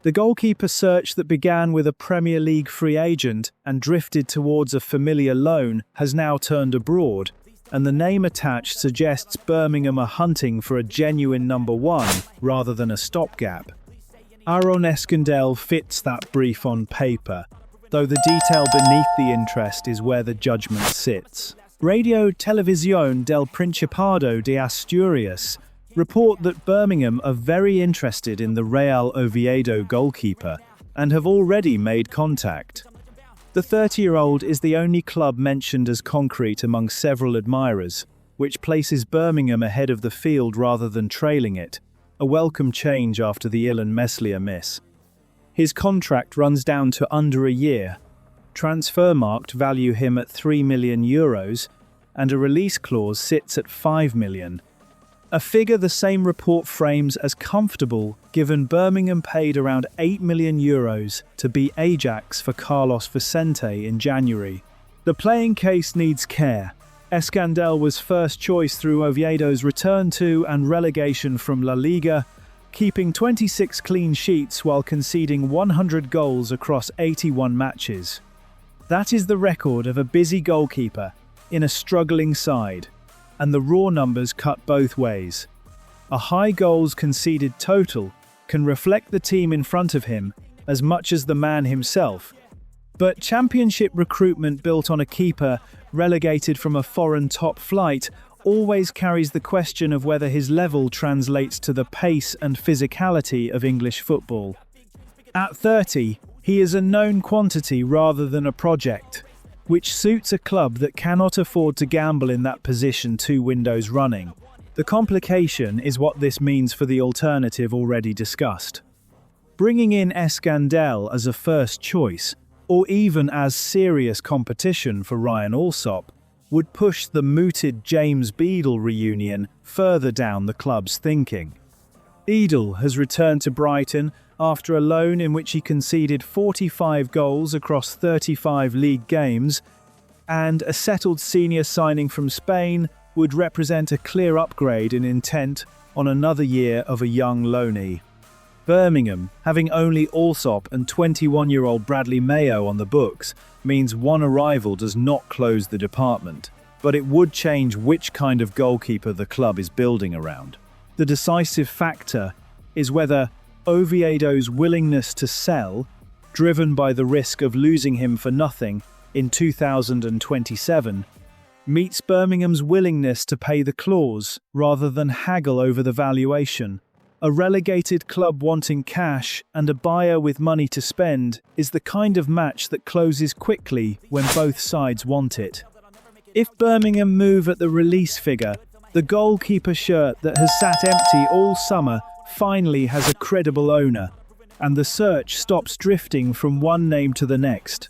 The goalkeeper search that began with a Premier League free agent and drifted towards a familiar loan has now turned abroad, and the name attached suggests Birmingham are hunting for a genuine number one rather than a stopgap. Aaron Escandell fits that brief on paper, though the detail beneath the interest is where the judgment sits. Radio Televisión del Principado de Asturias report that Birmingham are very interested in the Real Oviedo goalkeeper and have already made contact. The 30-year-old is the only club mentioned as concrete among several admirers, which places Birmingham ahead of the field rather than trailing it, a welcome change after the Ilan Meslier miss. His contract runs down to under a year. Transfermarkt value him at €3 million, and a release clause sits at €5 million. A figure the same report frames as comfortable, given Birmingham paid around €8 million to beat Ajax for Carlos Vicente in January. The playing case needs care. Escandell was first choice through Oviedo's return to and relegation from La Liga, keeping 26 clean sheets while conceding 100 goals across 81 matches. That is the record of a busy goalkeeper in a struggling side, and the raw numbers cut both ways. A high goals conceded total can reflect the team in front of him as much as the man himself, but championship recruitment built on a keeper relegated from a foreign top flight always carries the question of whether his level translates to the pace and physicality of English football. At 30, he is a known quantity rather than a project, which suits a club that cannot afford to gamble in that position 2 windows running. The complication is what this means for the alternative already discussed. Bringing in Escandell as a first choice, or even as serious competition for Ryan Allsop, would push the mooted James Beadle reunion further down the club's thinking. Beadle has returned to Brighton after a loan in which he conceded 45 goals across 35 league games, and a settled senior signing from Spain would represent a clear upgrade in intent on another year of a young loanee. Birmingham, having only Allsop and 21-year-old Bradley Mayo on the books, means one arrival does not close the department, but it would change which kind of goalkeeper the club is building around. The decisive factor is whether Oviedo's willingness to sell, driven by the risk of losing him for nothing in 2027, meets Birmingham's willingness to pay the clause rather than haggle over the valuation. A relegated club wanting cash and a buyer with money to spend is the kind of match that closes quickly when both sides want it. If Birmingham move at the release figure, the goalkeeper shirt that has sat empty all summer finally has a credible owner, and the search stops drifting from one name to the next.